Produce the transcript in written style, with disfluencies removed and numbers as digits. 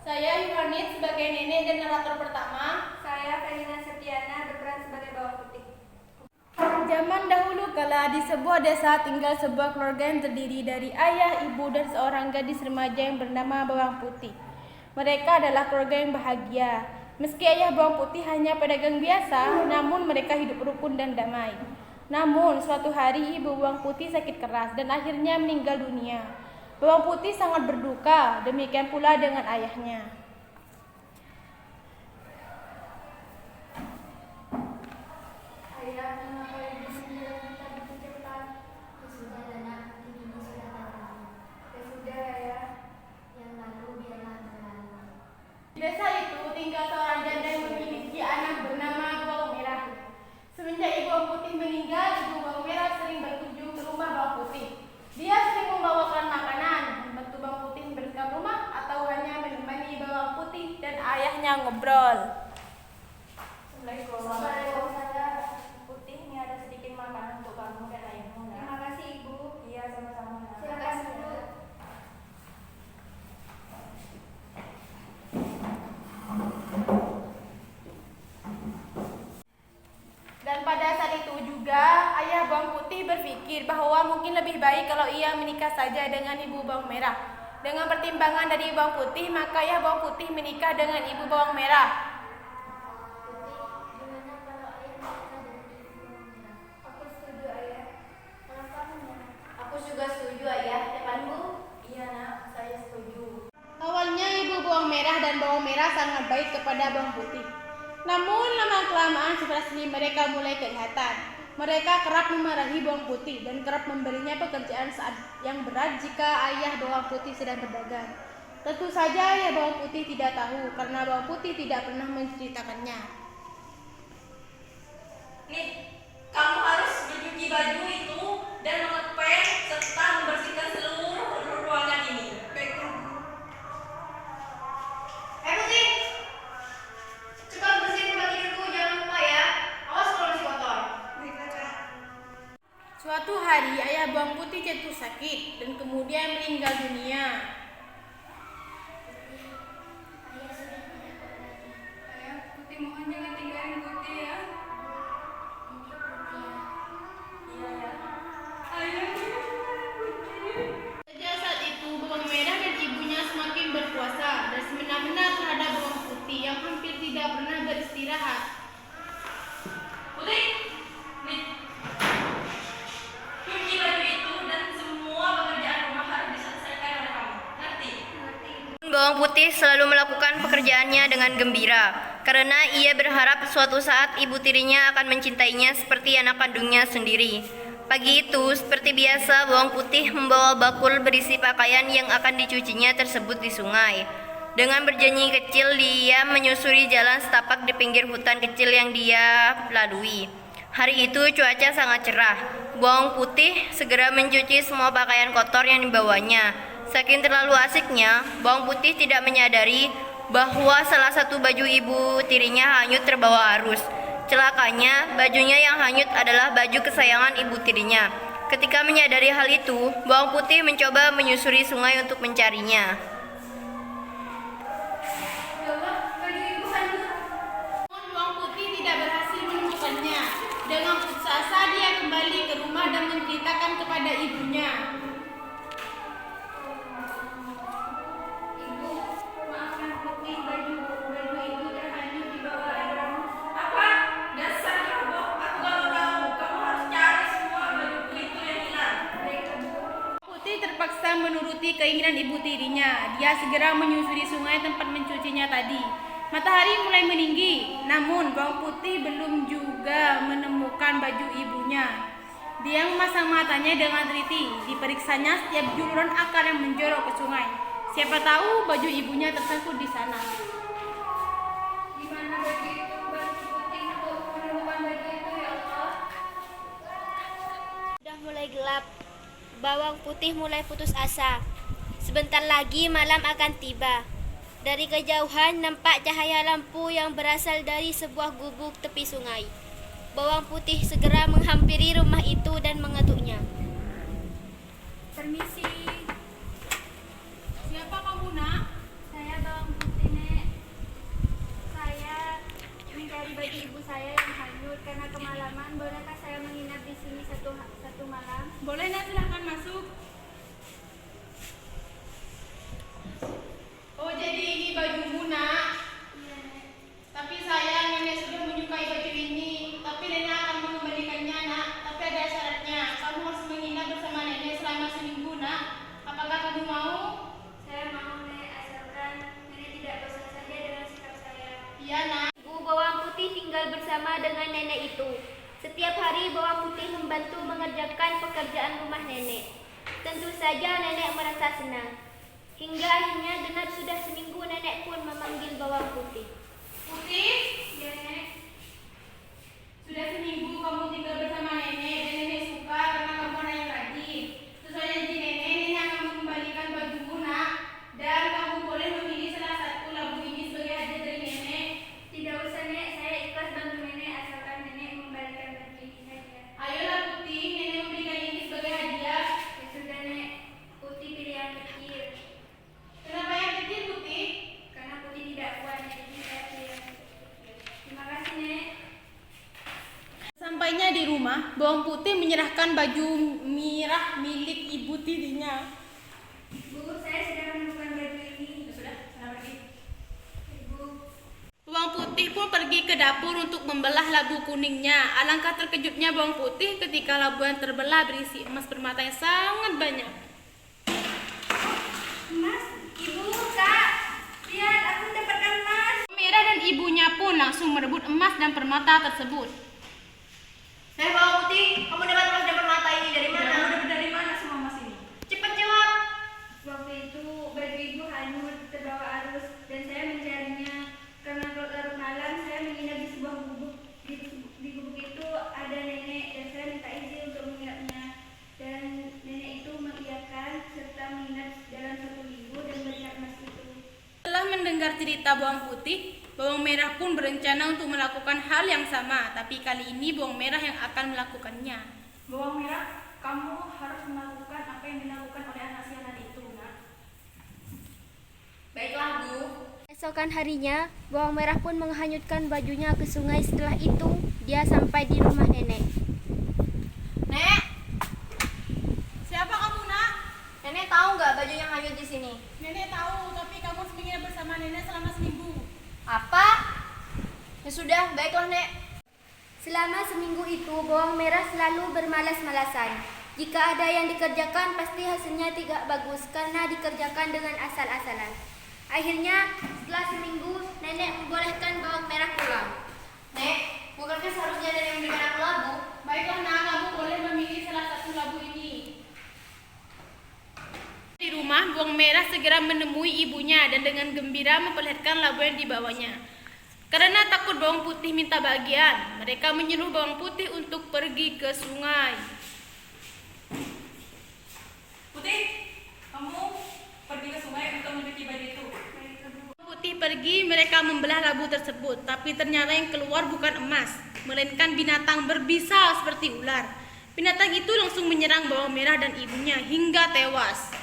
Saya Yohanes sebagai nenek dan narator pertama. Saya Felina Septiana berperan sebagai bawang putih. Zaman dahulu kala di sebuah desa tinggal sebuah keluarga yang terdiri dari ayah, ibu, dan seorang gadis remaja yang bernama Bawang Putih. Mereka adalah keluarga yang bahagia. Meski ayah Bawang Putih hanya pedagang biasa, namun mereka hidup rukun dan damai. Namun suatu hari ibu Bawang Putih sakit keras dan akhirnya meninggal dunia. Bawang Putih sangat berduka, demikian pula dengan ayahnya. Ayah, mengapa ibu sendiri kita begitu cepat? Ya sudah, Dana, ini sudah terlalu. Ya sudah, ayah. Yang lalu biarlah berlalu. Di desa itu tinggal seorang janda yang memiliki anak bernama Bawang Merah. Semenjak ibu Bawang Putih meninggal, ibu Bawang Merah sering berkunjung ke rumah Bawang Putih. Dia sering membawakan makanan, membantu Bawang Putih membersihkan rumah, atau hanya menemani Bawang Putih dan ayahnya ngobrol. Assalamualaikum. Saya Putih, ini ada sedikit makanan untuk kamu dan ayahmu. Terima kasih, Ibu. Iya, sama-sama. Silakan duduk. Dan pada saat itu juga ayah Bawang Putih berpikir bahwa mungkin lebih baik kalau ia menikah saja dengan ibu Bawang Merah. Dengan pertimbangan dari Bawang Putih, maka ayah Bawang Putih menikah dengan ibu Bawang Merah. Gimana kalau ayah menikah dengan ibu Bawang Merah? Aku setuju, ayah. Kalau kamu, Nak? Aku juga setuju, ayah. Depanmu? Iya, nak, saya setuju. Awalnya ibu Bawang Merah dan Bawang Merah sangat baik kepada Bawang Putih. Namun lama-kelamaan sifat asli mereka mulai kelihatan. Mereka kerap memarahi Bawang Putih dan kerap memberinya pekerjaan saat yang berat jika ayah Bawang Putih sedang berdagang. Tentu saja ayah Bawang Putih tidak tahu karena Bawang Putih tidak pernah menceritakannya. Nih, kamu harus mencuci baju itu dan mengepel serta membersihkan seluruh ruangan ini. Putih, cepat bersihin tempat tidurku, jangan lupa ya. Awas kalau masih kotor. Suatu hari ayah Bawang Putih jatuh sakit dan kemudian meninggal dunia. Ayah sudah tidak kuat lagi. Ayah Putih mohon jangan tinggalin Putih ya. Ini Putih ya. Iya, ya. Sejak saat itu Bawang Merah dan ibunya semakin berkuasa dan semena-mena terhadap Bawang Putih yang hampir tidak pernah beristirahat. Putih, nih. Cuci baju itu dan semua pekerjaan rumah harus diselesaikan oleh kamu. Ngerti? Bawang Putih selalu melakukan pekerjaannya dengan gembira karena ia berharap suatu saat ibu tirinya akan mencintainya seperti anak kandungnya sendiri. Pagi itu, seperti biasa, Bawang Putih membawa bakul berisi pakaian yang akan dicucinya tersebut di sungai. Dengan berjanji kecil, dia menyusuri jalan setapak di pinggir hutan kecil yang dia lalui. Hari itu cuaca sangat cerah. Bawang Putih segera mencuci semua pakaian kotor yang dibawanya. Saking terlalu asiknya, Bawang Putih tidak menyadari bahwa salah satu baju ibu tirinya hanyut terbawa arus. Celakanya, bajunya yang hanyut adalah baju kesayangan ibu tirinya. Ketika menyadari hal itu, Bawang Putih mencoba menyusuri sungai untuk mencarinya. Namun Bawang Putih tidak berhasil menemukannya. Dengan putus asa dia kembali ke rumah dan menceritakan kepada ibunya. Ibu, maafkan Putih, baju itu terhanyut di bawah air. Apa? Dasar kamu, aku gak tahu. Kamu harus cari semua bajuku itu yang hilang. Putih terpaksa menuruti keinginan ibu tirinya. Dia segera menyusuri sungai tempat mencucinya tadi. Matahari mulai meninggi, namun Bawang Putih belum juga menemukan baju ibunya. Dia memasang matanya dengan teliti, diperiksanya setiap juluran akar yang menjorok ke sungai. Siapa tahu baju ibunya tersangkut di sana. Di mana baju itu? Bantu Putih untuk menemukan baju itu, ya Allah. Sudah mulai gelap. Bawang Putih mulai putus asa. Sebentar lagi malam akan tiba. Dari kejauhan nampak cahaya lampu yang berasal dari sebuah gubuk tepi sungai. Bawang Putih segera menghampiri rumah itu dan mengetuknya. Permisi. Siapa kamu, Nak? Saya Bawang Putih. masuk. Oh, jadi ini bajumu, Nak? Iya, Nek. Tapi sayang, nenek sudah menyukai baju ini. Tapi nenek akan mengembalikannya, Nak. Tapi ada syaratnya. Kamu harus menginap bersama nenek selama seminggu, Nak. Apakah kamu mau? Saya mau, Nek, asalkan Nenek tidak bosan saja dengan sikap saya. Iya, Nak. Ibu Bawang Putih tinggal bersama dengan nenek itu. Setiap hari Bawang Putih membantu mengerjakan pekerjaan rumah nenek. Tentu saja nenek merasa senang. Hingga akhirnya genap sudah seminggu nenek pun memanggil Bawang Putih. Putih, Iya, Nek. sudah seminggu kamu tinggal bersama nenek dan nenek suka karena kamu orang yang rajin. Sesuai janji nenek akan mengembalikan bajumu, Nak. Dan kamu boleh memilih salah satu labu ini sebagai hadiah dari nenek. Tidak usah, Nek. Saya ikhlas bantu Nenek asalkan Nenek mengembalikan baju ini saja. Ayolah Putih, nenek memberikan ini sebagai hadiah. Ya sudah, Nek. Putih pilih yang kecil. Kenapa yang kecil, Putih? Karena Putih tidak kuat, Nek. Jadi saya pilih yang kecil. Terima kasih, Nek. Sampainya di rumah, Bawang Putih menyerahkan baju merah milik ibu tirinya. Bu, saya sudah menemukan baju ini. Sudah, sana pergi. Ibu, Bawang Putih pun pergi ke dapur untuk membelah labu kuningnya. Alangkah terkejutnya Bawang Putih ketika labu yang terbelah berisi emas permata yang sangat banyak. Mas, Ibu, Kak. Lihat, aku mendapatkan emas. Merah dan ibunya pun langsung merebut emas dan permata tersebut. Bawang Putih, kamu dapat emas dan permata ini dari mana? Kamu dapat dari mana semua emas ini? Cepat jawab. Waktu itu baju Ibu hanyut terbawa arus dan saya mencarinya. Karena larut malam saya menginap di sebuah gubuk. Di gubuk itu ada nenek dan saya minta izin untuk menginapnya. Dan nenek itu mengiyakan serta menginap dalam satu minggu dan melihat emas itu. Setelah mendengar cerita Bawang Putih, Bawang Merah pun berencana untuk melakukan hal yang sama, tapi kali ini Bawang Merah yang akan melakukannya. Bawang Merah, kamu harus melakukan apa yang dilakukan oleh anak sialan itu, Nak. Baiklah, Bu. Esokan harinya, Bawang Merah pun menghanyutkan bajunya ke sungai. Setelah itu, dia sampai di rumah nenek. Nek, Siapa kamu, Nak? nenek tahu nggak baju yang hanyut di sini? Nenek tahu, tapi kamu harus menginap bersama nenek selama seminggu. Apa? Ya sudah, baiklah, Nek. Selama seminggu itu, Bawang Merah selalu bermalas-malasan. Jika ada yang dikerjakan, pasti hasilnya tidak bagus karena dikerjakan dengan asal-asalan. Akhirnya, setelah seminggu, nenek membolehkan Bawang Merah pulang. Nek, bukankah seharusnya nenek memberikan aku labu? Baiklah, Nak, kamu boleh memilih salah satu labu ini. Di rumah, Bawang Merah segera menemui ibunya dan dengan gembira memperlihatkan labu yang dibawanya. Karena takut Bawang Putih minta bagian, mereka menyuruh Bawang Putih untuk pergi ke sungai. Putih, kamu pergi ke sungai untuk mencuci baju itu. Bawang Putih pergi, mereka membelah labu tersebut, tapi ternyata yang keluar bukan emas, melainkan binatang berbisa seperti ular. Binatang itu langsung menyerang Bawang Merah dan ibunya hingga tewas.